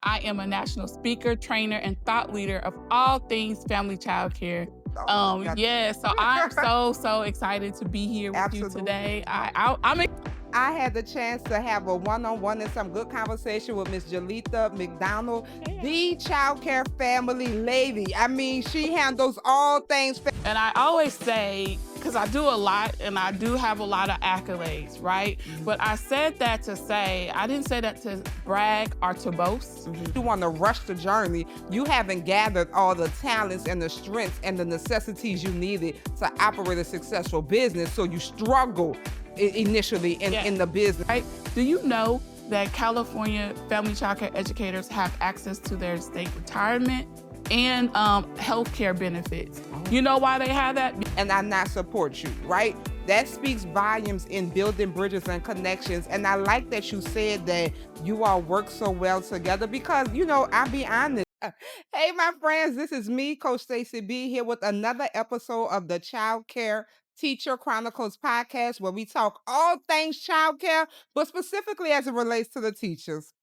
I am a national speaker, trainer, and thought leader of all things family childcare. Yeah, so I'm so excited to be here with you Absolutely. today. I'm I had the chance to have a one-on-one and some good conversation with Miss Jerletha McDonald, the child care family lady. I mean, she handles all things. And I always say, because I do a lot and I do have a lot of accolades, right? But I said that to say, I didn't say that to brag or to boast. You want to rush the journey. You haven't gathered all the talents and the strengths and the necessities you needed to operate a successful business. So you struggle initially in the business. Right? Do you know that California family child care educators have access to their state retirement and healthcare benefits? You know why they have that? And I not support you, right? That speaks volumes in building bridges and connections. And I like that you said that you all work so well together because, you know, I'll be honest. Hey, my friends, this is me, Coach Stacey B, here with another episode of the Child Care Teacher Chronicles podcast, where we talk all things child care, but specifically as it relates to the teachers.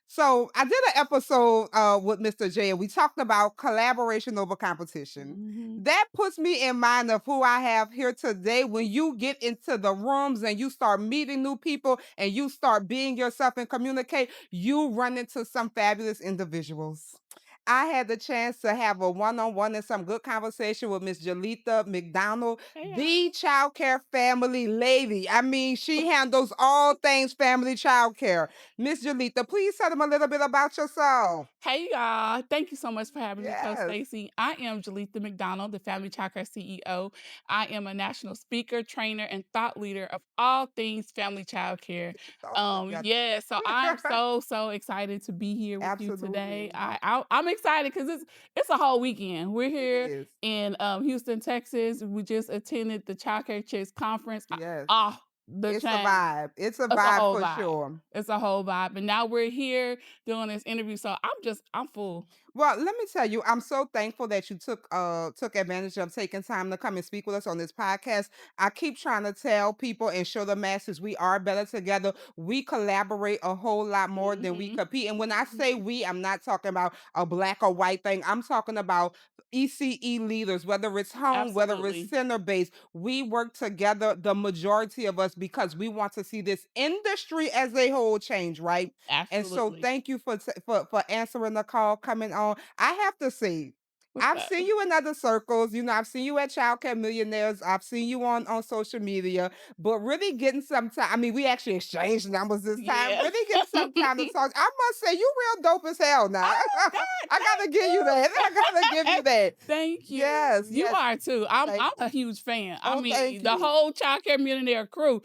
So I did an episode with Mr. J, and we talked about collaboration over competition. That puts me in mind of who I have here today. When you get into the rooms and you start meeting new people and you start being yourself and communicate, you run into some fabulous individuals. I had the chance to have a one-on-one and some good conversation with Miss Jerletha McDonald, the child care family lady. I mean, she handles all things family child care. Miss Jerletha, please tell them a little bit about yourself. Hey y'all, thank you so much for having me, Coach Yes. Stacey. I am Jerletha McDonald, the Family Child Care CEO. I am a national speaker, trainer, and thought leader of all things family child care. Yeah, so I'm so excited to be here with you today. Absolutely. I'm excited because it's a whole weekend. We're here Yes. in Houston, Texas. We just attended the Child Care Chicks conference. Yes. The It's a chain. vibe. It's a It's a vibe whole for vibe. sure. It's a whole vibe. And now we're here doing this interview. So I'm full. Well, let me tell you, I'm so thankful that you took advantage of taking time to come and speak with us on this podcast. I keep trying to tell people and show the masses we are better together. We collaborate a whole lot more than we compete. And when I say we, I'm not talking about a black or white thing. I'm talking about ECE leaders, whether it's home, whether Absolutely. it's center based. We work together, the majority of us, because we want to see this industry as a whole change, right? And so Absolutely. thank you for answering the call, coming on. I have to say, What's I've up? seen you in other circles. You know, I've seen you at Child Care Millionaires. I've seen you on social media, but really getting some time. I mean, we actually exchanged numbers this time. Yeah. Really getting some time to talk. I must say, you real dope as hell now. Oh, God, I gotta give you that. I gotta give you that. Thank you. Yes, You yes. are too. I'm Thank a huge fan. I Oh, mean, thank the you. whole Child Care Millionaire crew.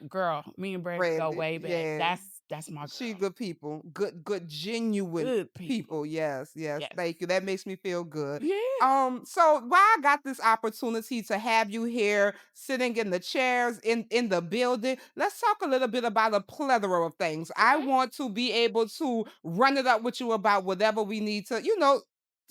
Girl, me and Brand go Brandon, way back. yeah. That's my girl. She good people. Good, genuine Good people. people. Yes, yes. Yes. Thank you. That makes me feel good. Yeah. So why I got this opportunity to have you here sitting in the chairs in the building, let's talk a little bit about a plethora of things. I want to be able to run it up with you about whatever we need to,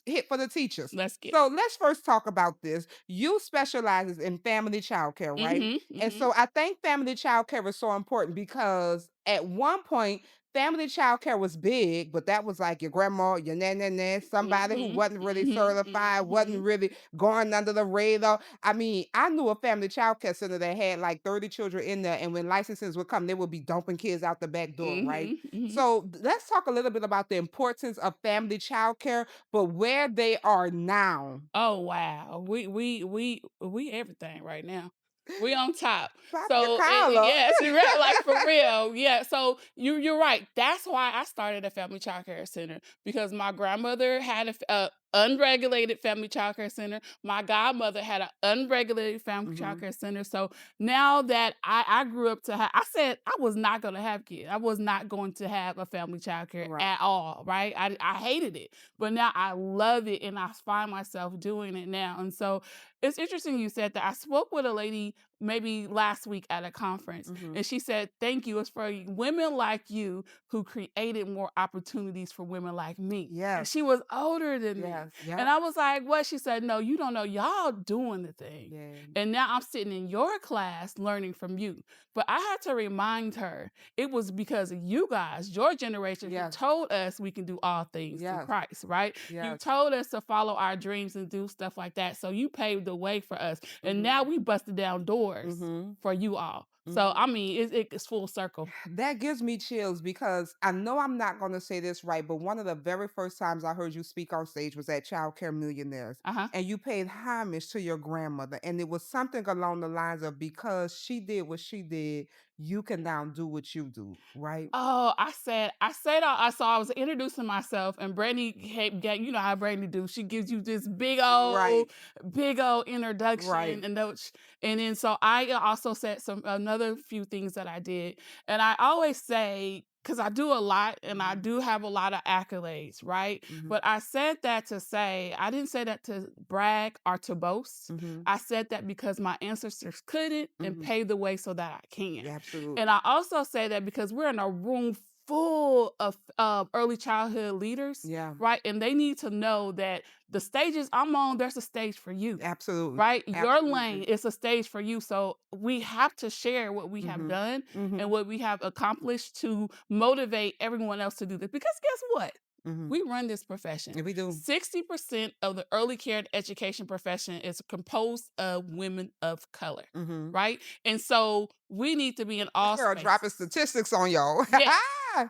hit for the teachers. Let's get So let's first talk about this. You specializes in family childcare, right? And so I think family childcare is so important because at one point, family childcare was big, but that was like your grandma, your nana, somebody who wasn't really certified, wasn't really going under the radar. I mean, I knew a family childcare center that had like 30 children in there, and when licenses would come, they would be dumping kids out the back door, right? So let's talk a little bit about the importance of family childcare, but where they are now. Oh wow. We everything right now. We on top. Pop your So collar. yes, you're right, like for real. Yeah. So you're right. That's why I started a family child care center because my grandmother had a unregulated family child care center. My godmother had an unregulated family child care center. So now that I grew up to have, I said I was not going to have kids. I was not going to have a family child care at all. Right. I hated it, but now I love it and I find myself doing it now. And so it's interesting you said that. I spoke with a lady maybe last week at a conference, Mhm. and she said, "Thank you. It's for women like you who created more opportunities for women like me." And Yes. she was older than me. Yes. Yep. And I was like, "What?" She said, "No, you don't know. Y'all doing the thing. Yeah. And now I'm sitting in your class learning from you." But I had to remind her it was because of you guys, your generation, who Yes. told us we can do all things through Yes. Christ, right? You Yes. told us to follow our dreams and do stuff like that. So you paved the way for us. And Mhm. now we busted down doors Mhm. for you all. So Mhm. I mean, it's full circle. That gives me chills because I know I'm not going to say this right, but one of the very first times I heard you speak on stage was at Child Care Millionaires. Uh-huh. And you paid homage to your grandmother. And it was something along the lines of because she did what she did, you can now do what you do, right? Oh, I was introducing myself, and Brandy you know how Brandy do. She gives you this Right, big old right. introduction, and then so I also said some another few things that I did, and I always say, because I do a lot and I Mhm. do have a lot of accolades, right? Mhm. But I said that to say I didn't say that to brag or to boast. Mhm. I said that because my ancestors couldn't and Mhm. paved the way so that I can. And Absolutely. I also say that because we're in a room full of early childhood leaders, Yeah. right? And they need to know that the stages I'm on, there's a stage for you, Absolutely. right? Your lane Absolutely. is a stage for you. So we have to share what we have Mhm. done and Mhm. what we have accomplished to motivate everyone else to do this. Because guess what? Mhm. We run this profession. Yeah, we do. 60% of the early care and education profession is composed of women of color, Mhm. right? And so we need to be in This all girl dropping spaces. statistics on y'all. Yes.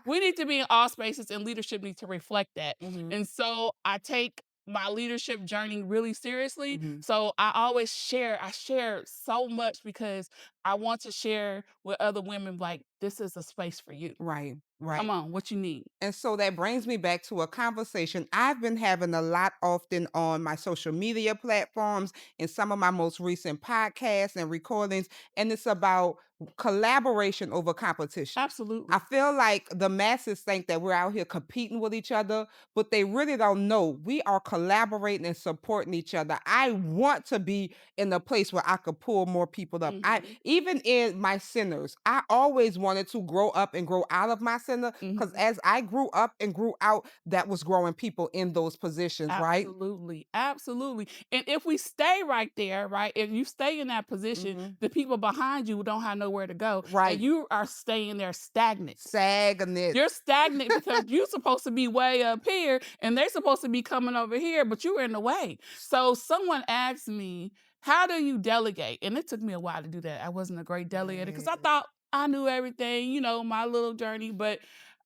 We need to be in all spaces, and leadership needs to reflect that. Mhm. And so I take my leadership journey really seriously. Mhm. So I share so much because I want to share with other women, like, this is a space for you. Right, Come right. on, what you need. And so that brings me back to a conversation I've been having a lot often on my social media platforms in some of my most recent podcasts and recordings. And it's about collaboration over competition. I Absolutely. feel like the masses think that we're out here competing with each other, but they really don't know we are collaborating and supporting each other. I want to be in a place where I could pull more people up. I Mhm. even in my centers, I always wanted to grow up and grow out of my center because Mhm. as I grew up and grew out, that was growing people in those positions, right? Absolutely, absolutely. And if we stay right there, right? If you stay in that position, Mhm. the people behind you don't have nowhere to go, and Right. you are staying there stagnant. Sagnant. You're stagnant because you're supposed to be way up here and they're supposed to be coming over here, but you're in the way. So someone asked me, "How do you delegate?" And it took me a while to do that. I wasn't a great delegator because I Yeah. thought I knew everything, my little journey, but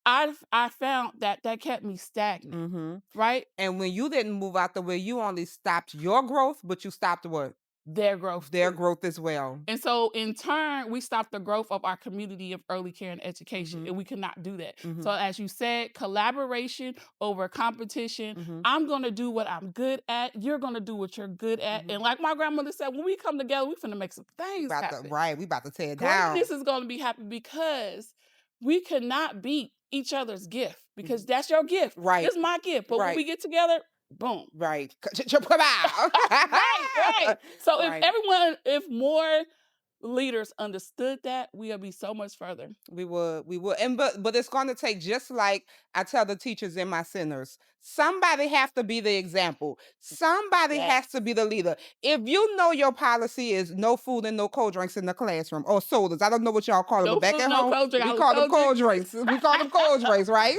I found that that kept me stagnant, Mhm. right? And when you didn't move out the way, you only stopped your growth, but you stopped what? Their growth Their too. growth as well. And so in turn, we stopped the growth of our community of early care and education, Mhm. and we cannot do that. So Mhm. as you said, collaboration over competition. Mhm. I'm going to do what I'm good at. You're going to do what you're good at. Mhm. And like my grandmother said, when we come together, we finna make some We things about to happen. right, we about to tear it Greatness down. is going to be happy because we cannot beat each other's gift because Mhm. that's your gift. Right, This is my gift. But when right, we get together, boom. right. Come out. Right, right. So Right. if more leaders understood that, we'll be so much further. We would, and but it's going to take just like I tell the teachers in my centers. Somebody have to be the example. Somebody Yes. has to be the leader. If you know your policy is no food and no cold drinks in the classroom or sodas, I don't know what y'all call them, but No back food, at no home cold drink. I we was call them cold drink. cold drinks. We call them cold drinks, right?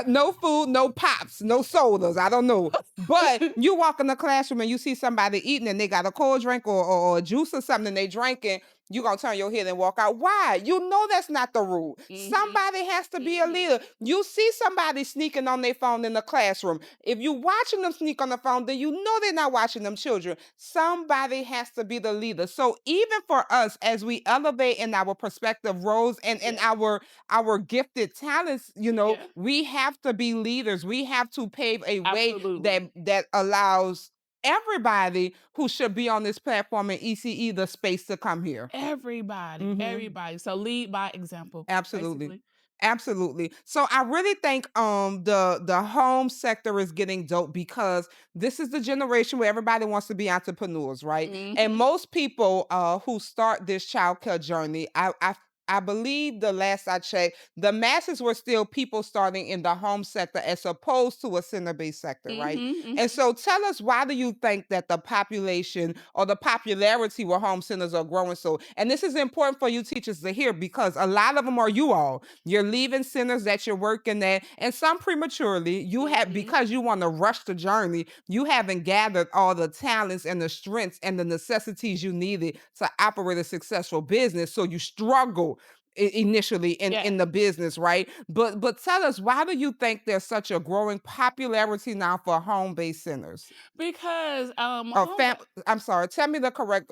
No food, no pops, no sodas. I don't know, but you walk in the classroom and you see somebody eating and they got a cold drink or juice or something they drinking, you're gonna turn your head and walk out. Why? You know that's not the rule. Mhm. Somebody has to be a Mhm. leader. You see somebody sneaking on their phone in the classroom. If you watching them sneak on the phone, then you know they're not watching them children. Somebody has to be the leader. So even for us, as we elevate in our prospective roles and Yeah. our gifted talents, Yeah. we have to be leaders. We have to pave a way Absolutely. that allows everybody who should be on this platform in ECE the space to come here. Everybody, Mhm. everybody. So lead by example, Absolutely. basically. Absolutely. So I really think the home sector is getting dope because this is the generation where everybody wants to be entrepreneurs, right? And Mhm, most people who start this childcare journey, I believe the last I checked, the masses were still people starting in the home sector as opposed to a center-based sector, right? mhm, And mhm. so tell us, why do you think that the population or the popularity with home centers are growing so? And this is important for you teachers to hear because a lot of them are you all. You're leaving centers that you're working at, and some prematurely. You have, Mhm. because you want to rush the journey, you haven't gathered all the talents and the strengths and the necessities you needed to operate a successful business. So you struggle initially in Yes, the business, right? But tell us, why do you think there's such a growing popularity now for home-based centers? because, home Fam I'm sorry, tell me the correct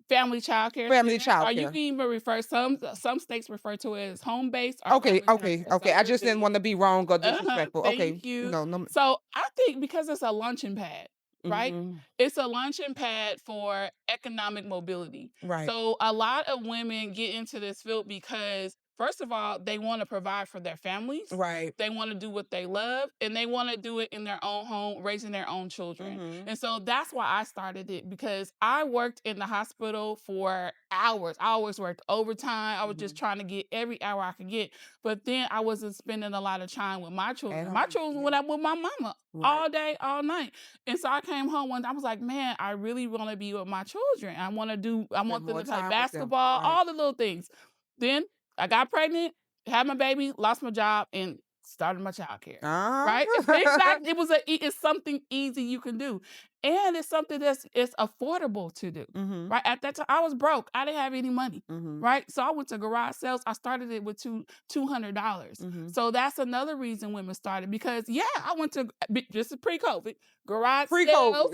family childcare family centers, or you childcare. can even refer some states refer to it as home-based or Okay, family okay, childcare, okay. so I we're just didn't good. want to be wrong or Uh-huh, disrespectful. thank Okay. you. No, no. So, I think because it's a launching pad, right? Mhm. It's a launching pad for economic mobility. Right. So, a lot of women get into this field because, first of all, they wanna provide for their families, Right. they wanna do what they love, and they wanna do it in their own home, raising their own children. Mhm. And so that's why I started it, because I worked in the hospital for hours. I always worked overtime. I was just Mhm. trying to get every hour I could get. But then I wasn't spending a lot of time with my At children. My home. children Yeah. went out with my mama Right. all day, all night. And so I came home one day, I was like, man, I really want to be with my children. I Spend want them more to play time with them. basketball, Right. all the little things. Then I got pregnant, had my baby, lost my job, and started my childcare. Right? Ah. Exactly. It's something easy you can do. And it's something that's it's affordable to do. Mhm. Right. At that time, I was broke. I didn't have any money. Mhm. Right. So I went to garage sales. I started it with $200. Mhm. So that's another reason women started, because yeah, I went to just pre-COVID garage sales,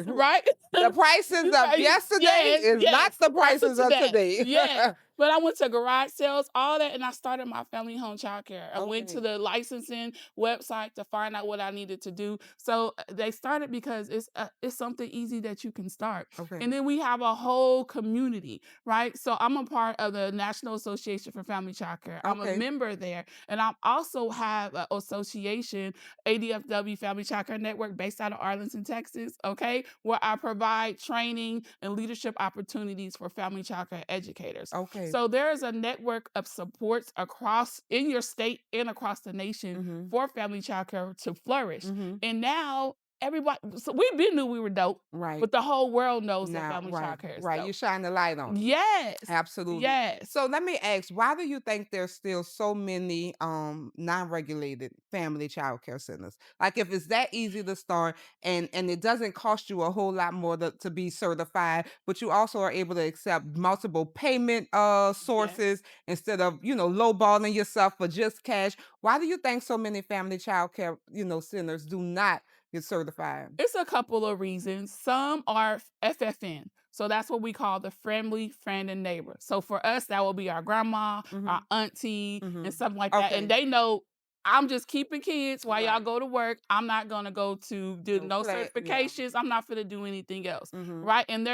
Pre-COVID. right? The prices of Right. yesterday Yes, is not yes, the the price of prices of today. today. Yes. But I went to garage sales, all that, and I started my family home childcare. I went to Okay. the licensing website to find out what I needed to do. So they started because it's something easy that you can start. Okay. And then we have a whole community, right? So I'm a part of the National Association for Family Childcare. I'm a Okay. member there, and I also have an association, ADFW Family Childcare Network, based out of Arlington, Texas. Okay, where I provide training and leadership opportunities for family childcare educators. Okay. So there is a network of supports across in your state and across the nation Mhm. for family childcare to flourish. Mhm. And now everybody, so we been knew we were dope, Right. but the whole world knows that Now, family right, childcare is right. You dope. shine the light on it. Yes. Absolutely. Yes. So let me ask, why do you think there's still so many non-regulated family childcare centers? Like, if it's that easy to start and it doesn't cost you a whole lot more to be certified, but you also are able to accept multiple payment Yes. sources instead of, lowballing yourself for just cash. Why do you think so many family childcare, centers do not get certified? It's a couple of reasons. Some are FFN. So that's what we call the friendly friend and neighbor. So for us, that will be our grandma, our Mhm. auntie, and Mhm. something like that. And Okay. they know I'm just keeping kids while y'all Right. go to work. I'm not gonna go to do No no play. Yeah. certifications. I'm not gonna do anything else. Mhm. Right. And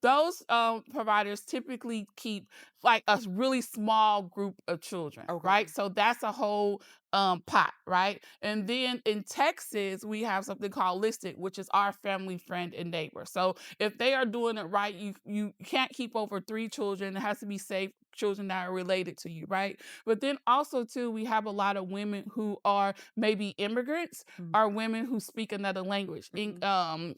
those providers typically keep like a really small group of children. Okay. Right. So that's a whole pot, right? And then in Texas, we have something called listed, which is our family, friend, and neighbor. So if they are doing it right, you can't keep over 3 children. It has to be safe children that are related to you, right? But then also too, we have a lot of women who are maybe immigrants, Mhm. or women who speak another language. Mhm.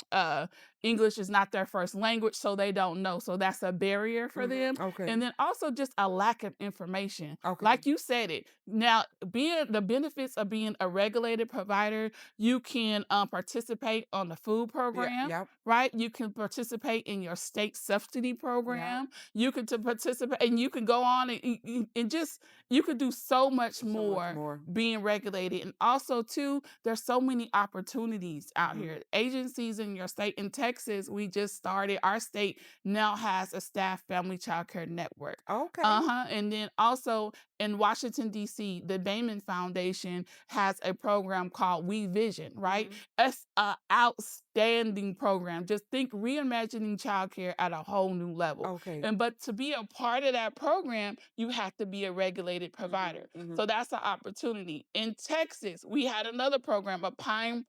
English is not their first language, so they don't know. So that's a barrier for Mhm. them. Okay. And then also just a lack of information. Okay. Like you said it. Now, being the benefits of being a regulated provider, you can participate on the food Yeah. program, Yep. right? You can participate in your state subsidy Yep. program. You can to participate, and you can go on and just you could do so much So much more more. being regulated. And also too, there's so many opportunities out Mhm. here. Agencies in your state in Texas Texas, we just started. Our state now has a staff family childcare network. Okay. Uh-huh. And then also in Washington, D.C., the Damon Foundation has a program called We Vision, right? Mhm. It's an outstanding program. Just think reimagining childcare at a whole new level. Okay. And but to be a part of that program, you have to be a regulated Mhm. provider. Mhm. So that's an opportunity. In Texas, we had another program, a Prime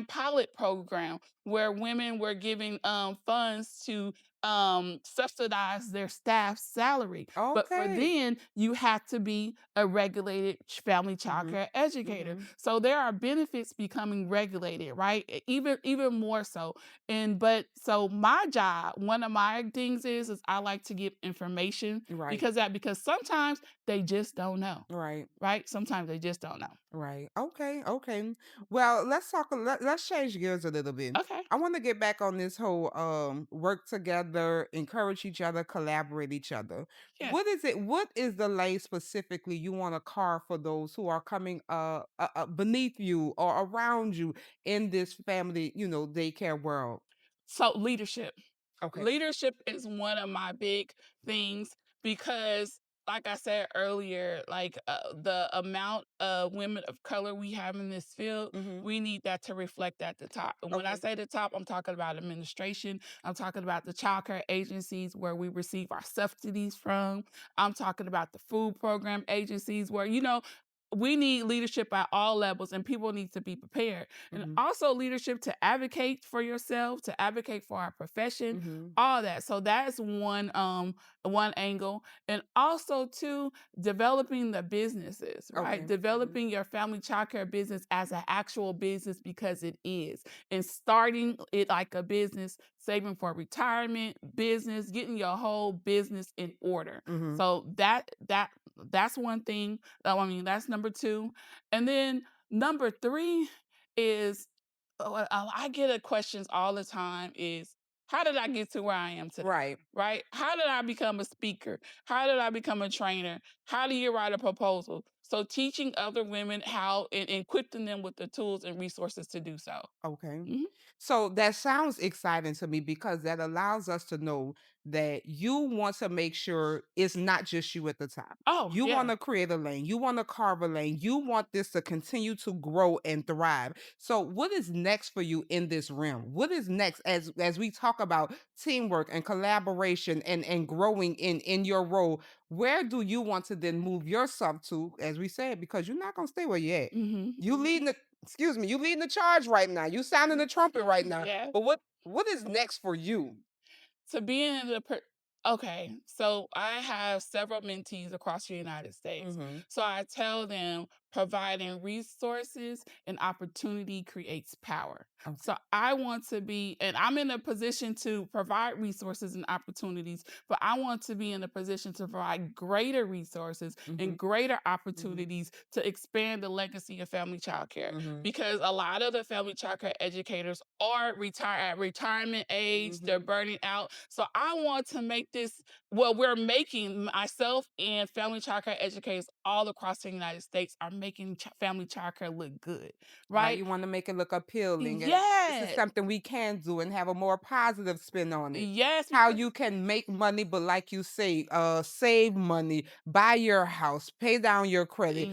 Pilot program, where women were giving funds to subsidize their staff's salary. But for Okay. then, you had to be a regulated family Mhm. childcare educator. Mhm. So there are benefits becoming regulated, right? Even more so. And but so my job, one of my things is I like to give information Right. because sometimes they just don't know, Right. right? Sometimes they just don't know. Right. Okay. Okay. Well, let's talk. Let's change gears a little bit. Okay. I want to get back on this whole work together, encourage each other, collaborate each other. Yeah. What is it? What is the lane specifically you want to carve for those who are coming beneath you or around you in this family, daycare world? So leadership. Okay. Leadership is one of my big things because like I said earlier, like the amount of women of color we have in this field, Mm-hmm. we need that to reflect at the top. And when I Okay. say the top, I'm talking about administration. I'm talking about the childcare agencies where we receive our subsidies from. I'm talking about the food program agencies where, we need leadership at all levels and people need to be prepared. And Mm-hmm. also leadership to advocate for yourself, to advocate for our profession, Mm-hmm. all that. So that's one angle. And also too, developing the businesses, right? Okay. Mm-hmm. Developing your family childcare business as an actual business because it is. And starting it like a business, saving for retirement, business, getting your whole business in order. Mm-hmm. So that's one thing. I mean, that's number two. And then number three is I get a questions all the time is how did I get to where I am today? Right. Right? How did I become a speaker? How did I become a trainer? How do you write a proposal? So teaching other women how and equipping them with the tools and resources to do so. Okay. Mhm. So that sounds exciting to me because that allows us to know that you want to make sure it's not just you at the top. Oh You want yeah. to create a lane. You want to carve a lane. You want this to continue to grow and thrive. So what is next for you in this realm? What is next as we talk about teamwork and collaboration and growing in your role? Where do you want to then move yourself to, as we said, because you're not gonna stay where you're at. Hmm. You leading the excuse me, you leading the charge right now. You sounding the trumpet right now. Yeah. But what is next for you? To be in the okay, so I have several mentees across the United States. Mhm. So I tell them providing resources and opportunity creates power. Okay. So I want to be, and I'm in a position to provide resources and opportunities, but I want to be in a position to provide greater resources Mhm. and greater Mhm. opportunities to expand the legacy of family childcare Mhm. because a lot of the family childcare educators are at retirement age, they're Mhm. burning out. So I want to make this, well, we're making myself and family childcare educators all across the United States are making family childcare look good, Right. right? You want to make it look appealing and this is Yeah. something we can do and have a more positive spin on it. Yes, How because you can make money, but like you say, save money, buy your house, pay down your credit,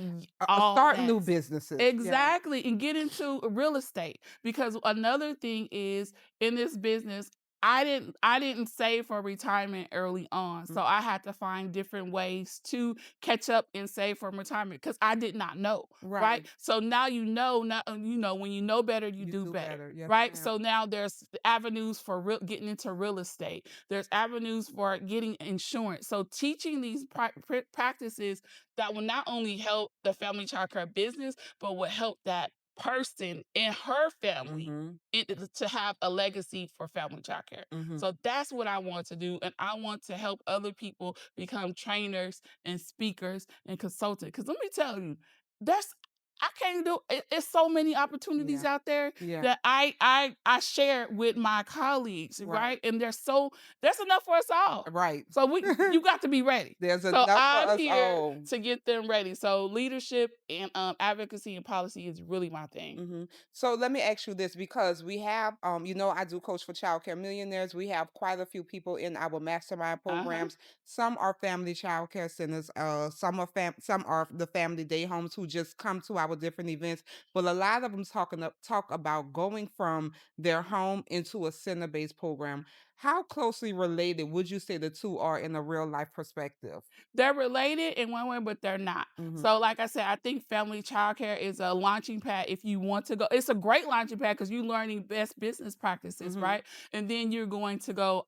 all start that. new businesses. Yeah. Exactly, and get into real estate because another thing is in this business, I didn't save for retirement early on, so Mhm. I had to find different ways to catch up and save for retirement because I did not know, right? Right. So now now when you know better, you You do do better. better. Yes, Right. ma'am. So now there's avenues for getting into real estate. There's avenues for getting insurance. So teaching these practices that will not only help the family childcare business, but will help that person and her family Mhm. to have a legacy for family childcare. Mhm. So that's what I want to do. And I want to help other people become trainers and speakers and consultants. Because let me tell you, that's I can't do it. It's so many opportunities Yeah. out there Yeah. that I share with my colleagues, Right. right? And there's enough for us all. Right. So you got to be ready. There's So enough for I'm us here all. to get them ready. So leadership and advocacy and policy is really my thing. So let me ask you this because we have, I do coach for Child Care Millionaires. We have quite a few people in our mastermind Uh-huh. programs. Some are family child care centers. Some are the family day homes who just come to our different events. But a lot of them talk about going from their home into a center based program. How closely related would you say the two are in a real life perspective? They're related in one way, but they're not. Hmm. So, like I said, I think family childcare is a launching pad if you want to go. It's a great launching pad because you're learning best business practices, Hmm. right? And then you're going to go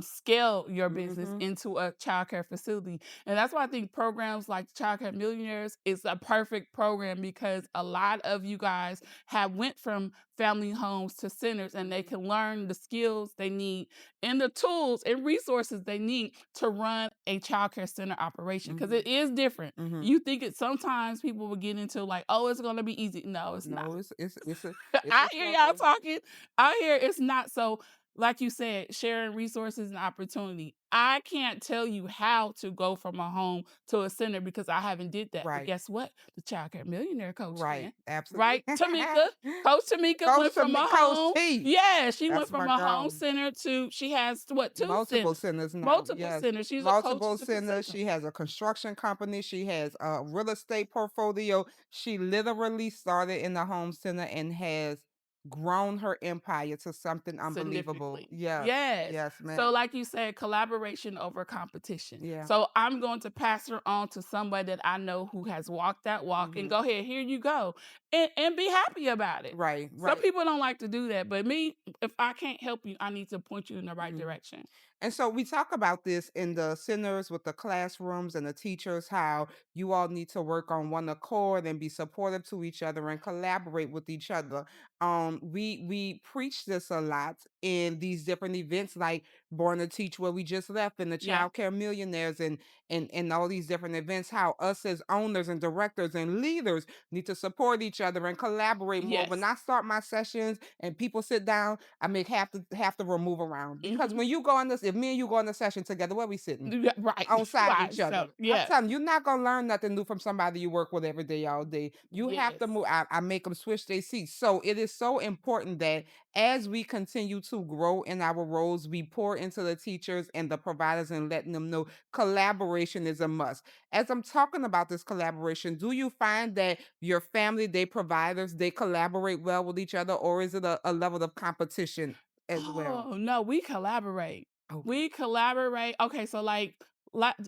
scale your business Hmm. into a childcare facility. And that's why I think programs like Childcare Millionaires is a perfect program because a lot of you guys have went from family homes to centers and they can learn the skills they need and the tools and resources they need to run a childcare center operation because Hmm. it is different. Hmm. You think it sometimes people will get into like, oh, it's gonna be easy. No, it's not. No, it's a I hear y'all struggle. talking. I hear it's not so. Like you said, sharing resources and opportunity. I can't tell you how to go from a home to a center because I haven't did that. But Right. guess what? The child care millionaire coach Right, can. absolutely. Right? Coach Tamika Goes went to from me a Coach home. T. Yeah, she went That's from my a home girl. center to she has what, two Multiple centers. centers now, Multiple yes. centers. She's a coach Multiple to centers. casino. She has a construction company. She has a real estate portfolio. She literally started in the home center and has grown her empire to something unbelievable. Significantly. Yes. Yes. Yes, man. So, like you said, collaboration over competition. Yeah. So, I'm going to pass her on to somebody that I know who has walked that walk and Hmm. go ahead, here you go, and be happy about it. Right, Some right. people don't like to do that, but me, if I can't help you, I need to point you in the right Mhm. direction. And so we talk about this in the centers with the classrooms and the teachers, how you all need to work on one accord and be supportive to each other and collaborate with each other. We preach this a lot in these different events like Born to Teach where we just left and the Yeah. Child Care Millionaires and all these different events, how us as owners and directors and leaders need to support each other and collaborate more. When Yes. I start my sessions and people sit down, I make half the room move around because Hmm. when you go on this, if me and you go on a session together, where we sitting? Right. On side of Right. each other. So, I'm yes. telling you, you're not gonna learn nothing new from somebody you work with every day, all day. You have to Yes. move. I make them switch their seats. So it is so important that as we continue to grow in our roles, we pour into the teachers and the providers and letting them know collaboration is a must. As I'm talking about this collaboration, do you find that your family, they providers, they collaborate well with each other, or is it a level of competition as well? Oh, no, we collaborate. Okay. We collaborate. Okay, so like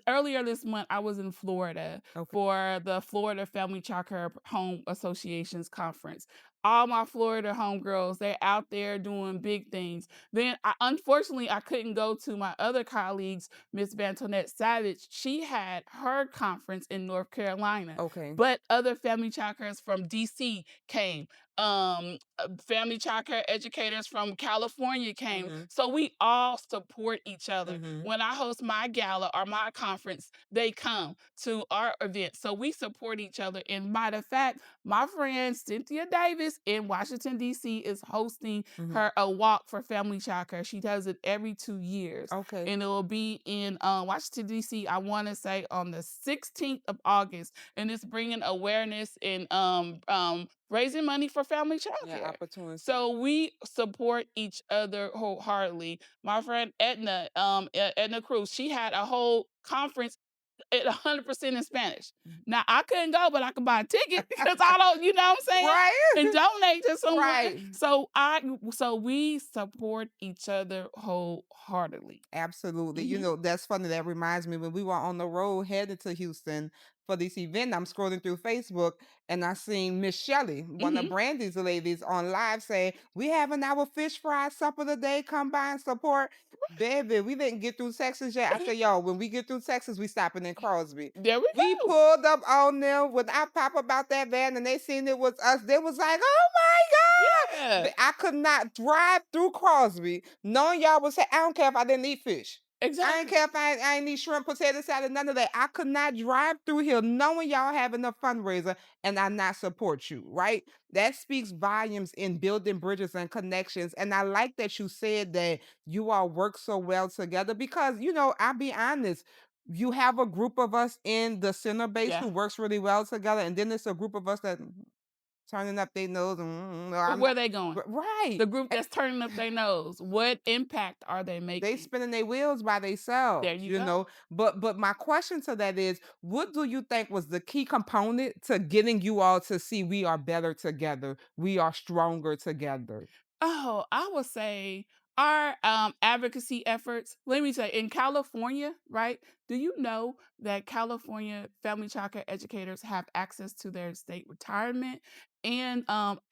earlier this month, I was in Florida Okay. for the Florida Family Childcare Home Association's conference. All my Florida homegirls, they're out there doing big things. Then, unfortunately, I couldn't go to my other colleagues, Miss Bantonette Savage. She had her conference in North Carolina, Okay. but other family childcares from DC came. Family childcare educators from California came. Mhm. So we all support each other. Mhm. When I host my gala or my conference, they come to our event. So we support each other. And matter of fact, my friend Cynthia Davis in Washington, D.C. is hosting Mhm. her a walk for family childcare. She does it every 2 years. Okay. And it will be in Washington, D.C., I want to say on the 16th of August. And it's bringing awareness and raising money for family Yeah, childcare. opportunity. So we support each other wholeheartedly. My friend Edna, Edna Cruz, she had a whole conference at 100% in Spanish. Mhm. Now I couldn't go, but I could buy a ticket because I don't, you know what I'm saying, Right. and donate to someone. Right. So we support each other wholeheartedly. Absolutely. Hmm. That's funny. That reminds me when we were on the road headed to Houston for this event, I'm scrolling through Facebook and I seen Miss Shelley, one of Hmm. Brandy's ladies, on live say, "We having our fish fry supper today. Come by and support." Baby, we didn't get through Texas yet. I said, "Yo, when we get through Texas, we stopping in Crosby." There we We go. pulled up on them when I pop about that van and they seen it was us. They was like, "Oh my God." Yeah. I could not drive through Crosby knowing y'all was, I don't care if I didn't eat fish. I ain't Exactly. care if I ain't need shrimp, potato salad, none of that. I could not drive through here knowing y'all having a fundraiser and I not support you, right? That speaks volumes in building bridges and connections. And I like that you said that you all work so well together because, I'll be honest, you have a group of us in the center base Yeah. who works really well together, and then there's a group of us that turning up their nose and no, But I'm where not they going? right. The group that's turning up their nose, what impact are they They making? spinning their wheels by There themselves, you go. But my question to that is, what do you think was the key component to getting you all to see we are better together, we are stronger together? Oh, I would say our advocacy efforts. Let me say, in California, right? Do you know that California family childcare educators have access to their state retirement and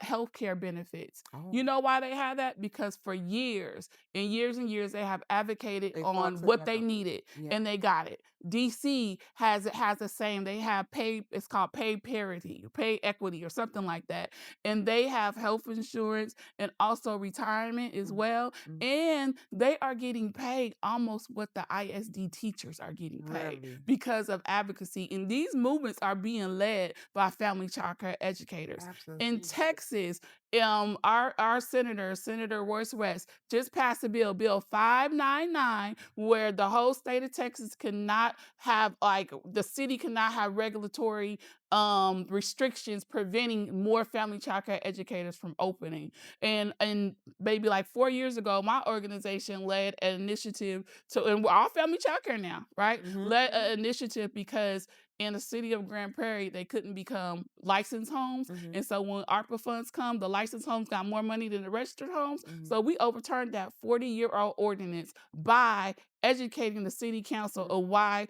healthcare benefits? Oh, You know why they have that? Because for years and years, they have advocated they fought on what they together. needed Yeah. and they got it. DC has the same. They have pay. It's called pay parity, pay equity, or something like that, and they have health insurance and also retirement as Mhm, well. mm. And they are getting paid almost what the ISD teachers are getting paid Really? because of advocacy. And these movements are being led by family childcare educators. In Absolutely. Texas, our Senator Royce West, just passed a bill 599, where the whole state of Texas cannot have, like, the city cannot have regulatory restrictions preventing more family childcare educators from opening. And maybe like 4 years ago, my organization led an initiative to, and we're all family childcare now, right? Mhm, Led mhm, an initiative because in the city of Grand Prairie, they couldn't become licensed homes. mhm, And so when ARPA funds come, the licensed homes got more money than the registered homes. mhm, So we overturned that 40-year-old ordinance by educating the city council mhm. of why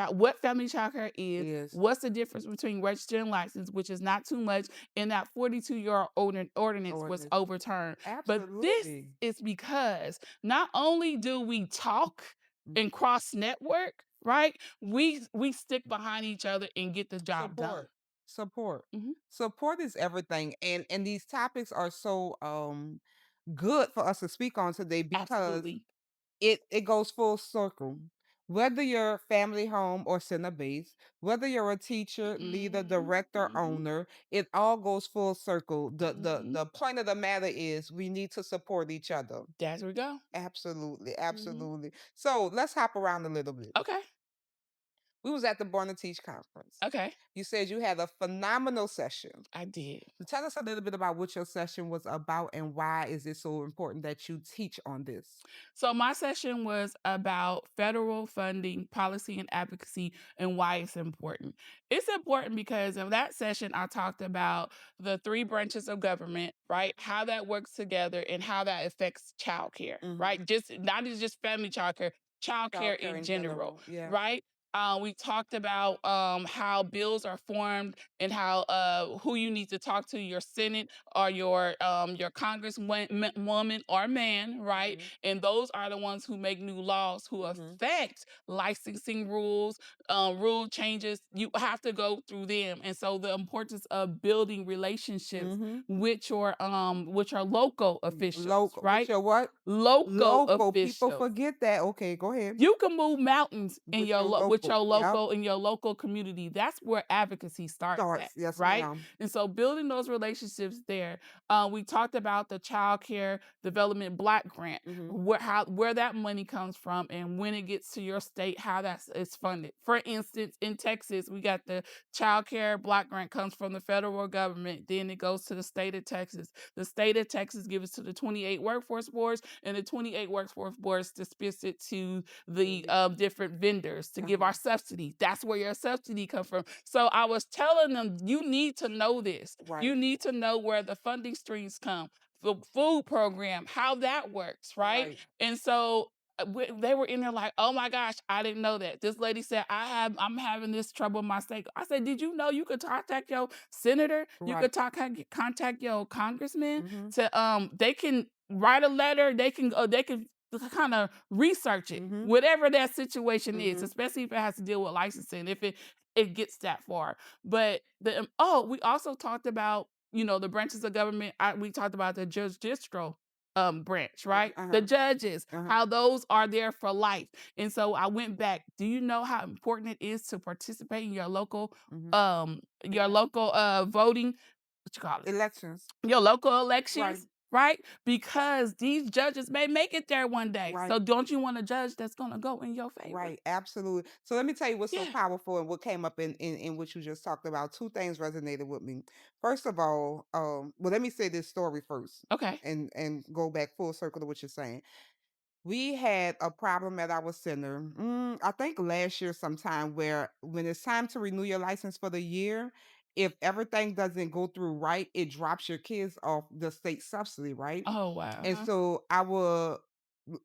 what family child care is, Is what's the difference between registered and licensed, which is not too much, and that 42-year-old ordinance was ordinance. overturned. But this Absolutely. is because not only do we talk Mm. and cross network, right? We stick behind each other and get the job done. Support. Support. Mhm. Support is everything. And these topics are so good for us to speak on today because Absolutely. it goes full circle. Whether you're family home or center base, whether you're a teacher, leader, Mhm, director, mhm, owner, it all goes full circle. The the mhm. the point of the matter is we need to support each other. There we go. Absolutely, Mhm. absolutely. So let's hop around a little bit. Okay. We was at the Born to Teach conference. Okay. You said you had a phenomenal session. I did. So tell us a little bit about what your session was about and why is it so important that you teach on this? So my session was about federal funding, policy, and advocacy, and why it's important. It's important because in that session, I talked about the three branches of government, right? How that works together and how that affects childcare, Mhm. right? Just not as just family childcare, childcare Childcare in in general, general, yeah. right? We talked about how bills are formed and how who you need to talk to, your Senate or your congresswoman woman or man, right? Mhm, And those are the ones who make new laws who mhm, affect licensing rules, rule changes. You have to go through them, and so the importance of building relationships mhm. which are local officials, Local, with right? your what? Local Local, people officials. forget that. Okay, go ahead. You can move mountains in With your with local, your yep. local community. That's where advocacy starts at, Starts, yes, right? ma'am. And so building those relationships there. We talked about the Child Care Development Block Grant, Mhm, where that money comes from, and when it gets to your state, how that's is funded. For instance, in Texas, we got the Child Care Block Grant comes from the federal government, then it goes to the state of Texas. The state of Texas gives it to the 28 workforce boards, and the 28 workforce boards disperse it to the mhm, different vendors to give uh-huh, our subsidy. That's where your subsidy come from. So I was telling them, you need to know this. right, You need to know where the funding streams come. The food program, how that works, right? right, And so they were in there like, oh my gosh, I didn't know that. This lady said, I'm having this trouble in my state. I said, did you know you could contact your senator? You right, could contact your congressman mhm, to they can write a letter. They can kind of research it, mhm, whatever that situation is, mhm, especially if it has to deal with licensing, if it gets that far. But we also talked about the branches of government. We talked about the judicial branch, right? The Uh-huh. judges, Uh-huh. how those are there for life. And so I went back. Do you know how important it is to participate in Hmm. your local voting, what you call it? Elections. Your local Right. elections, right? Because these judges may make it there one day. Right. So don't you want a judge that's gonna go in your favor? Right, absolutely. So let me tell you what's so Yeah. powerful and what came up in what you just talked about. Two things resonated with me. First of all, well, let me say this story first Okay. and go back full circle to what you're saying. We had a problem at our center, I think last year sometime, where when it's time to renew your license for the year, if everything doesn't go through right, it drops your kids off the state subsidy, right? Oh wow. And so our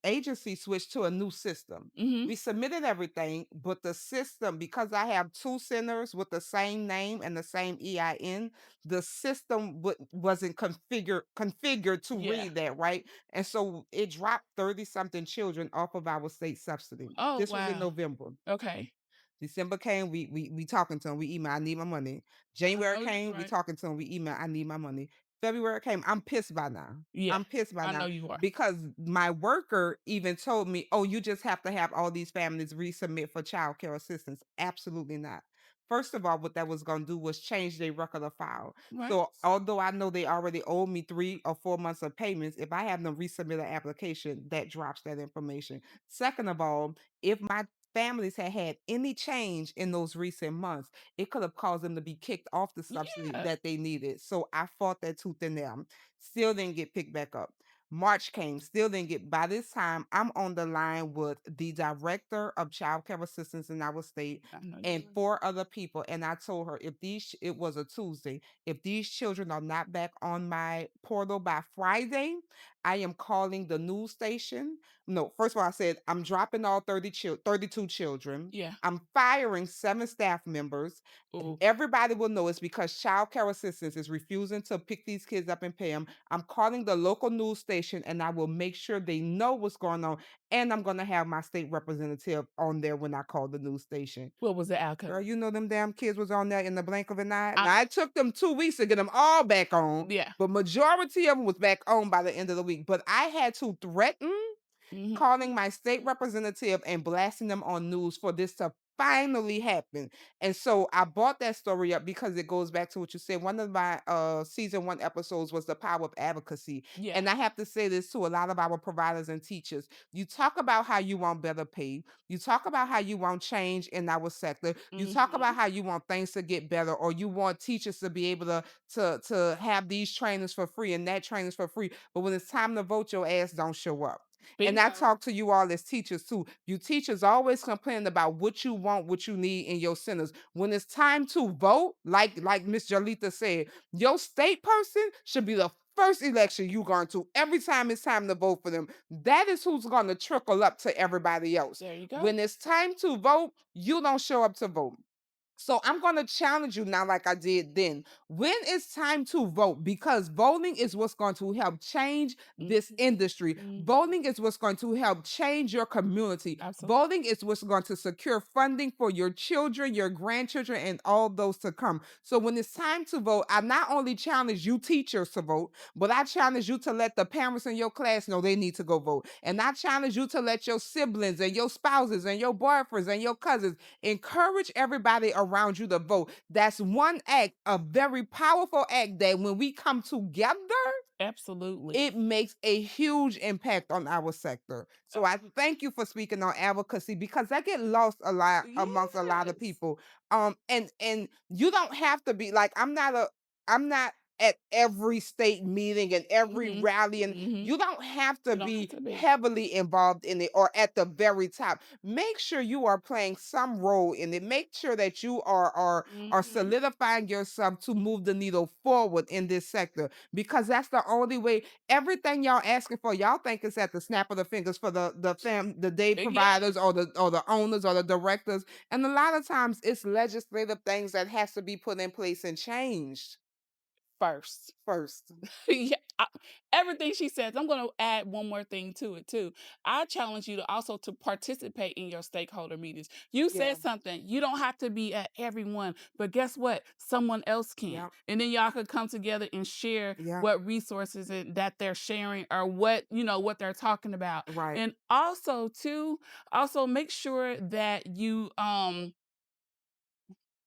agency switched to a new system. Mhm. We submitted everything, but the system, because I have two centers with the same name and the same EIN, the system wasn't configured to Yeah. read that, right? And so it dropped 30 something children off of our state subsidy. Oh This was in wow. November. Okay. December came, we talking to him, we email, I need my money. I January know you came, we right. talking to him, we email, I need my money. February came, I'm pissed by now. Yeah. I'm pissed by I know now you are. because my worker even told me, oh, you just have to have all these families resubmit for child care assistance. Absolutely not. First of all, what that was going to do was change their record of file. Right. So although I know they already owe me 3 or 4 months of payments, if I have them resubmit an application, that drops that information. Second of all, if my families had had any change in those recent months, it could have caused them to be kicked off the subsidy Yeah. that they needed. So I fought that tooth and nail. Still didn't get picked back up. March came, still didn't get. By this time, I'm on the line with the director of child care assistance in our state I know you and right. 4 other people. And I told her, if it was a Tuesday, if these children are not back on my portal by Friday, I am calling the news station. No, first of all, I said, I'm dropping all 32 children. Yeah. I'm firing 7 staff members. Ooh. Everybody will know it's because child care assistance is refusing to pick these kids up and pay them. I'm calling the local news station and I will make sure they know what's going on. And I'm going to have my state representative on there when I call the news station. What was the outcome? Girl, you know them damn kids was on there in the blink of an eye. I Now it took them 2 weeks to get them all back on, yeah. but majority of them was back on by the end of the week. But I had to threaten Mhm. calling my state representative and blasting them on news for this to finally happen. And so I brought that story up because it goes back to what you said. One of my season 1 episodes was the power of advocacy. Yeah. And I have to say this to a lot of our providers and teachers. You talk about how you want better pay. You talk about how you want change in our sector. You talk about Mhm. how you want things to get better, or you want teachers to be able to have these trainings for free and that trainings for free. But when it's time to vote, your ass don't show up. And I Bingo. talk to you all as teachers too. You teachers always complain about what you want, what you need in your centers. When it's time to vote, like Miss Jerletha said, your state person should be the first election you going to every time it's time to vote for them. That is who's going to trickle up to everybody else. There you go. When it's time to vote, you don't show up to vote. So I'm going to challenge you now, like I did then. When it's time to vote, because voting is what's going to help change this Mhm. industry. Mhm. Voting is what's going to help change your community. Absolutely. Voting is what's going to secure funding for your children, your grandchildren, and all those to come. So when it's time to vote, I not only challenge you teachers to vote, but I challenge you to let the parents in your class know they need to go vote. And I challenge you to let your siblings and your spouses and your boyfriends and your cousins encourage everybody around you to vote. That's one act, a very powerful act that when we come together, Absolutely. it makes a huge impact on our sector. So I Um, thank you for speaking on advocacy because that get lost a lot amongst a lot of yes. people. And you don't have to be like I'm not at every state meeting and every Mhm. rally, and Mhm. you don't have to You don't have be to be. heavily involved in it or at the very top. Make sure you are playing some role in it. Make sure that you are Mhm. solidifying yourself to move the needle forward in this sector because that's the only way. Everything y'all asking for, y'all think it's at the snap of the fingers for the day providers Yes. or the owners or the directors. And a lot of times it's legislative things that has to be put in place and changed First. first. Yeah. everything she says. I'm going to add one more thing to it too. I challenge you to also to participate in your stakeholder meetings. You Yeah. said something. You don't have to be at every one, but guess what? Someone else can. Yeah. And then y'all could come together and share Yeah. what resources that they're sharing or what, what they're talking about. Right. And also too, also make sure that you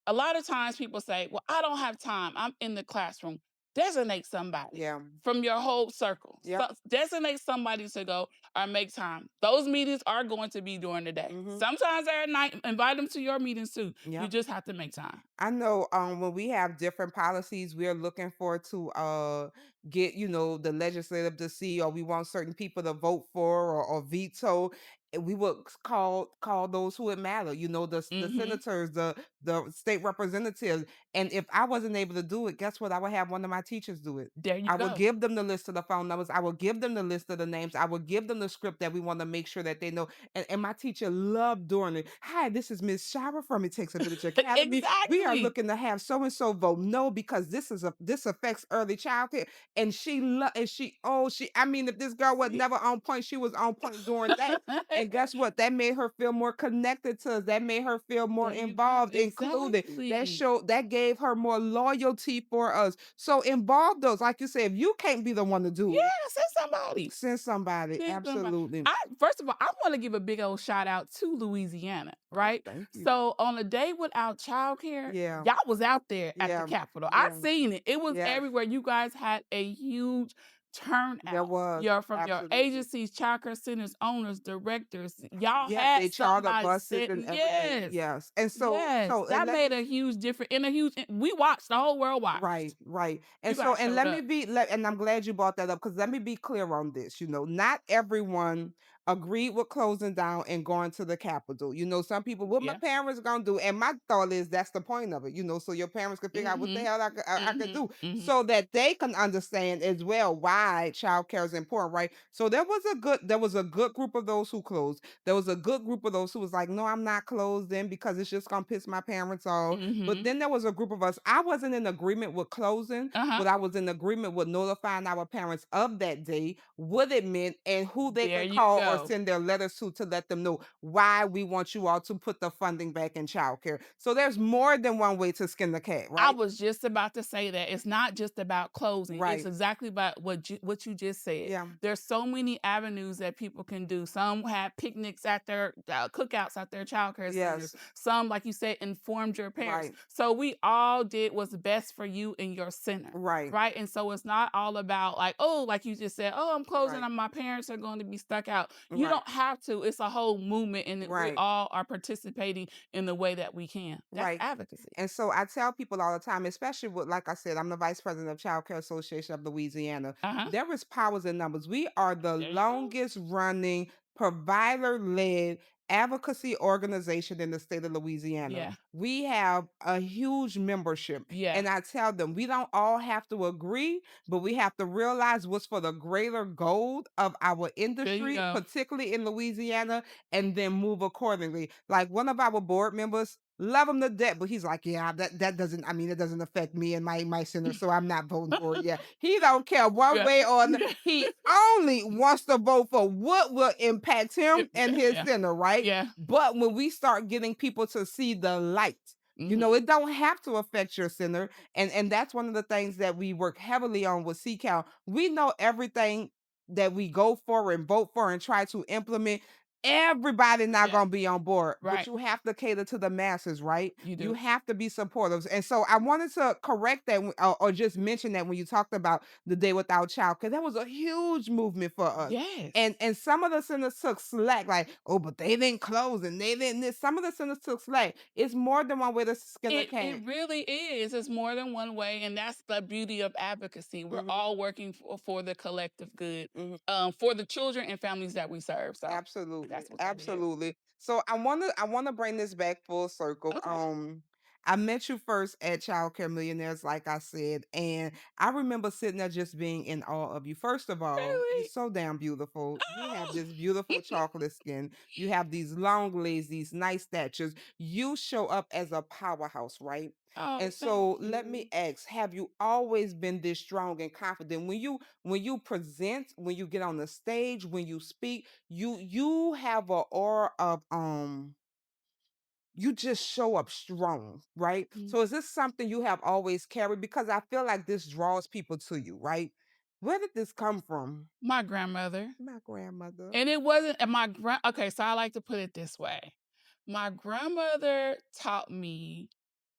a lot of times people say, "Well, I don't have time. I'm in the classroom." Designate somebody Yeah. from your whole circle. Yep. So, designate somebody to go or make time. Those meetings are going to be during the day. Mhm. Sometimes they're at night. Invite them to your meetings too. You Yep. just have to make time. I know when we have different policies, we're looking for to get, the legislative to see, or we want certain people to vote for or veto. And we would call those who it matter, the Hmm. senators, the state representatives. And if I wasn't able to do it, guess what? I would have one of my teachers do it. There you I would go. give them the list of the phone numbers. I would give them the list of the names. I would give them the script that we want to make sure that they know. And my teacher loved doing it. Hi, this is Miss Shara from It Takes a Village Academy. We are Exactly. looking to have so and so vote no because this affects early childhood. And she I mean, if this girl was never on point, she was on point during that. And guess what? That made her feel more connected to us. That made her feel more There you go. involved, included. Exactly. That gave her more loyalty for us. So involve those. Like you said, if you can't be the one to Yeah, do it, send somebody. send somebody. Send somebody. Absolutely. I First of all, I want to give a big old shout out to Louisiana, Oh, right? thank you. So on a day without childcare, Yeah. y'all was out there at the Yeah. Capitol. I Yeah. seen it. It was Yes. everywhere. You guys had a huge There turnout. was. From your Absolutely. agencies, childcare centers, owners, directors. Y'all Yeah, had they charter somebody buses sit. and everything. Yes. Yes. And Yes. so and That let made me a huge difference. In a huge we watched, the whole world watched. right, right. You And so guys and showed let me up. and I'm glad you brought that up because let me be clear on this. Not everyone agreed with closing down and going to the Capitol. Some people, what my Yeah. parents gonna do? And my thought is that's the point of it, so your parents can figure out what the Mm-hmm. hell I could Mm-hmm. do Mm-hmm. so that they can understand as well why childcare is important, right? So there was a good group of those who closed. There was a good group of those who was like, no, I'm not closed in because it's just gonna piss my parents off. But Mm-hmm. then there was a group of us. I wasn't in agreement with closing, Uh-huh. but I was in agreement with notifying our parents of that day, what it meant, and who they There can you call or go. send their letters to let them know why we want you all to put the funding back in childcare. So there's more than one way to skin the cat, I right? was just about to say that. It's not just about closing. It's Right. exactly about what you just said. Yeah. There's so many avenues that people can do. Some have picnics at their cookouts at their childcare centers. Yes. Some, like you said, informed your parents. Right. So we all did what's best for you and your center. Right. Right. And so it's not all about like, oh, like you just said, oh, I'm closing Right. and my parents are going to be stuck out. You Right. don't have to. It's a whole movement and we Right. all are participating in the way that we can. That's Right. advocacy. And so I tell people all the time, especially with, like I said, I'm the vice president of Child Care Association of Louisiana. Uh-huh. There is powers in numbers. We are the There you go. longest running provider led advocacy organization in the state of Louisiana. Yeah. We have a huge membership. Yeah. And I tell them, we don't all have to agree, but we have to realize what's for the greater goal of our There you industry, go. particularly in Louisiana, and then move accordingly. Like one of our board members, love him to death, but he's like, yeah, that doesn't. I mean, it doesn't affect me and my center, so I'm not voting for it. Yeah, he don't care one Yeah. way or another. Yeah. He only wants to vote for what will impact him and Yeah. his Yeah. center, right? Yeah. But when we start getting people to see the light. Mhm. It don't have to affect your center. And that's one of the things that we work heavily on with CCAL. We know everything that we go for and vote for and try to implement. Everybody not Yeah. gonna be on board, but Right. you have to cater to the masses, right? You You do. have to be supportive. And so I wanted to correct that or just mention that when you talked about the day without child, because that was a huge movement for us. Yes. And some of the centers took slack, like, oh, but they didn't close and they didn't this. Some of the centers took slack. It's more than one way to skin a It cat. really is. It's more than one way, and that's the beauty of advocacy. We're Hmm. all working for the collective good, Hmm. for the children and families that we serve. So Absolutely. that's what that is. Absolutely. So I wanna bring this back full circle. Okay. I met you first at Child Care Millionaires, like I said, and I remember sitting there just being in awe of you. First of all, you're Really? so damn beautiful. You have Oh. this beautiful chocolate skin. You have these long legs, these nice statures. You show up as a powerhouse, right? Oh, And thank so let me you. ask, have you always been this strong and confident? When you present, when you get on the stage, when you speak, you have a aura of you just show up strong, right? Mm. So is this something you have always carried? Because I feel like this draws people to you, right? Where did this come from? My grandmother. My grandmother. And it wasn't and okay, so I like to put it this way. My grandmother taught me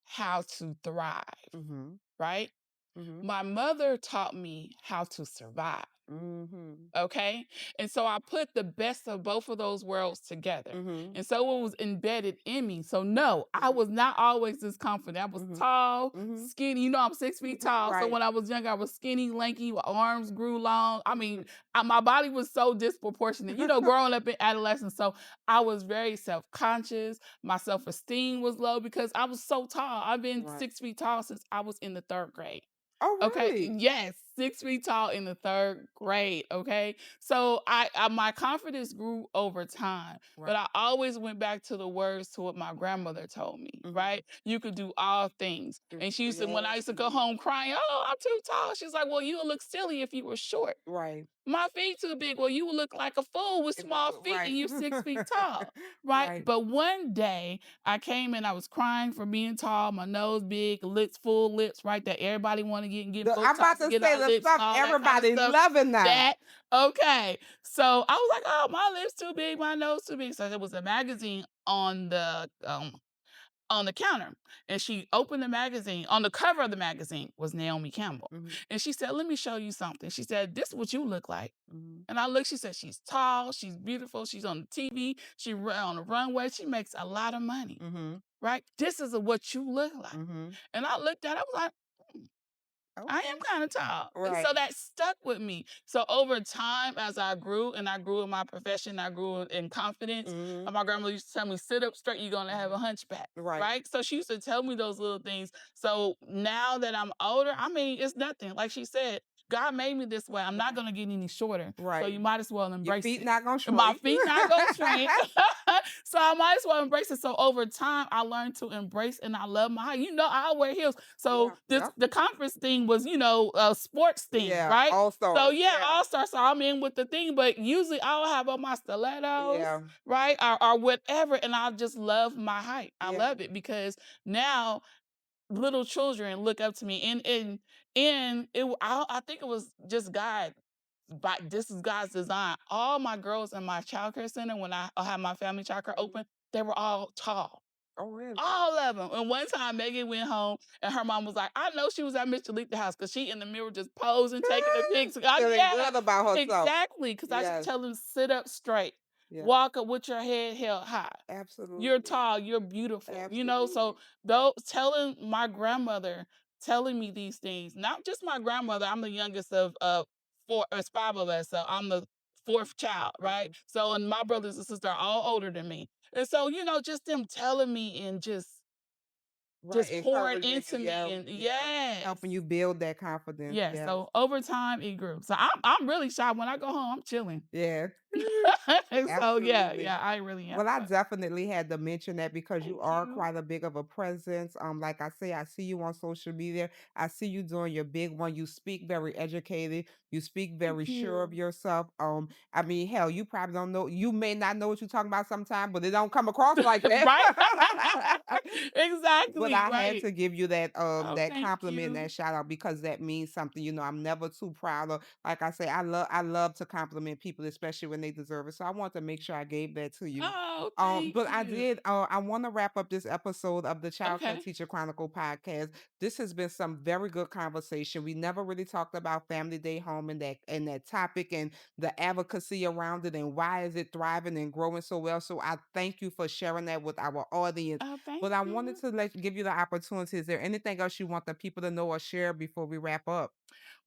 how to thrive, Mhm. right? Mhm. My mother taught me how to survive. Mhm. Okay. And so I put the best of both of those worlds together. Mhm. And so it was embedded in me. So, no, I Mhm. was not always this confident. I was Mhm. tall, Mhm. skinny. You know, I'm 6 feet tall. So Right. when I was younger, I was skinny, lanky, my arms grew long. I mean, Mhm. my body was so disproportionate, growing up in adolescence. So I was very self conscious. My self esteem was low because I was so tall. I've been Right. 6 feet tall since I was in the third grade. Oh, Okay, really? yes, 6 feet tall in the 3rd grade, okay? So I my confidence grew over time, Right. but I always went back to the words to what my grandmother told me, Mhm. right? "You could do all things." And she used to when I Yes. used to go home crying, "Oh, I'm too tall." She's like, "Well, you would look silly if you were short." Right. My feet too big. Well, you would look like a fool with If you small put feet and right. you're 6 feet tall, right? Right. But one day I came and I was crying for being tall, my nose big, lips full lips, right? That everybody want to get I'm about Botox and to get say our the lips and stuff all that kind of everybody stuff. loving that. That okay. So I was like, oh, my lips too big, my nose too big. So there was a magazine on the counter. And she opened the magazine. On the cover of the magazine was Naomi Campbell. Mhm. And she said, let me show you something. She said, this is what you look like. Mhm. And I looked, she said, she's tall, she's beautiful, she's on the TV, she run on the runway, she makes a lot of money, Mhm. right? This is what you look like. Mhm. And I looked at it, I was like, "Hmm, I am Okay. kind of tall." And so Right. that stuck with me. So over time, as I grew and I grew in my profession, I grew in confidence. Mhm. My grandmother used to tell me, sit up straight, you're gonna have a Mhm. hunchback. Right. Right. So she used to tell me those little things. So now that I'm older, I mean, it's nothing. Like she said, God made me this way. I'm not Right. gonna get any shorter. So Right. you might as well Your embrace feet it. not gonna And my shrink. feet not gonna shrink. So I might as well embrace it. So over time, I learned to embrace and I love my height. I wear heels. So Yeah. this Yep. the conference thing was, a sports thing, Yeah. right? All So stars. yeah, Yeah. all star. So I'm in with the thing, but usually I'll have on my stilettos, Yeah. right? Or whatever, and I just love my height. I Yeah. love it because now little children look up to me and I think it was just God, but this is God's design. All my girls in my childcare center, when I had my family childcare Mhm. open, they were all tall. Oh, really? All of them. And one time Megan went home and her mom was like, I know she was at Miss Jerletha's house because she in the mirror just posing, taking the pics. Feeling Yeah, good about herself. exactly. Because I should Yes. tell them sit up straight, Yeah. walk up with your head held high. You're Absolutely. tall, you're beautiful. So Absolutely. though telling my grandmother, telling me these things, not just my grandmother, I'm the youngest of four, it's five of us. So I'm the fourth child, right? Mhm. So and my brothers and sisters are all older than me. And so, just them telling me and Right. just pouring Encouraging you. into me Yeah. and Yeah. yes. Helping you build that confidence. Yes. Yes. So over time it grew. So I'm really shy. When I go home, I'm chilling. Yeah. So yeah, Absolutely. yeah, I really am. Well, I But definitely had to mention that because you thank are you. quite a big of a presence. Like I say, I see you on social media. I see you doing your big one. You speak very educated. You speak very Thank sure of you. yourself. I mean, hell, you probably don't know. You may not know what you're talking about sometimes, but it don't come across like that. Right? But Exactly, I had right. to give you Oh, that thank compliment, you. that shout out because that means something. I'm never too proud of. Like I say, I love to compliment people, especially when they deserve it. So I want to make sure I gave that to you. Oh, thank But I you. did. I want to wrap up this episode of the Child Care Okay. Teacher Chronicle podcast. This has been some very good conversation. We never really talked about Family Day Home and that topic and the advocacy around it and why is it thriving and growing so well. So I thank you for sharing that with our audience. Oh, thank But I wanted you. to give you the opportunity. Is there anything else you want the people to know or share before we wrap up?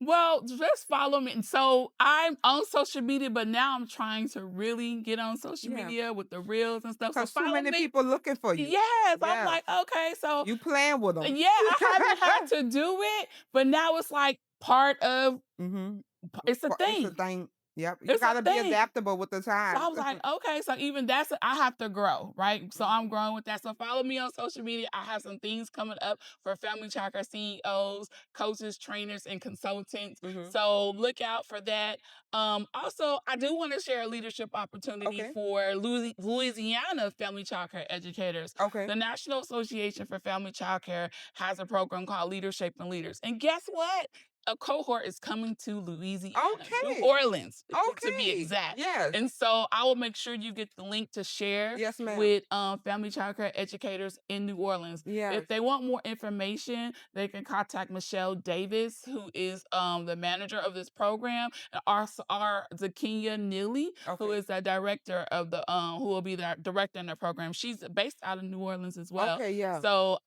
Well, just follow me. And so I'm on social media, but now I'm trying to really get on social Yeah, media with the reels and stuff. So because too follow many me. people looking for you. Yes, I'm Yes, like, okay, so you playing with them. yeah, I haven't had to do it, but now it's like part of Mhm. it's a It's a thing. thing. Yep, you It's a gotta be thing. adaptable with the So I times. was like, okay, so even that's I have to grow, right? So I'm Mhm, growing with that. So follow me on social media. I have some things coming up for Family Tracker CEOs, coaches, trainers, and consultants. mhm. So look out for that. Also, I do want to share a leadership opportunity Okay, for Louisiana Family Childcare Educators. okay, The National Association for Family Childcare has a program called Leadership and Leaders. And guess what? A cohort is coming to Louisiana, New okay, Orleans, to be okay. exact. Yes, And so I will make sure you get the link to share yes, ma'am. with family childcare educators in New Orleans. If Yes. they want more information, they can contact Michelle Davis, who is the manager of this program, and also our Zakiya Neely, who Okay. is the director of the who will be the director in the program. She's based out of New Orleans as well. Okay, yeah, So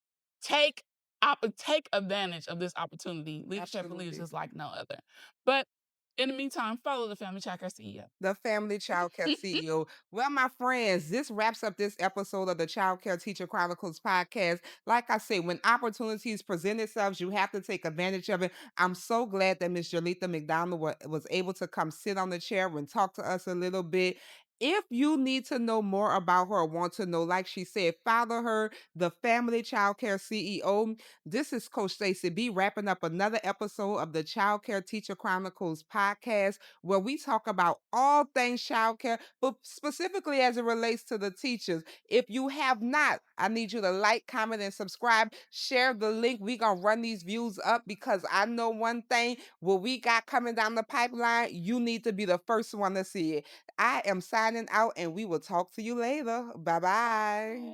take take advantage of this opportunity. Leadership and leaders absolutely. is like no other. But in the meantime, follow the Family Tracker CEO. The Family Childcare CEO. Well, my friends, this wraps up this episode of the Childcare Teacher Chronicles podcast. Like I say, when opportunities present themselves, you have to take advantage of it. I'm so glad that Miss Jerletha McDonald was able to come sit on the chair and talk to us a little bit. If you need to know more about her or want to know, like she said, follow her, the Family Childcare CEO. This is Coach Stacey B wrapping up another episode of the Childcare Teacher Chronicles podcast, where we talk about all things childcare, but specifically as it relates to the teachers. If you have not, I need you to like, comment, and subscribe. Share the link. We gonna run these views up because I know one thing: what we got coming down the pipeline, you need to be the first one to see it. I am signing out, and we will talk to you later. Bye bye. Bye.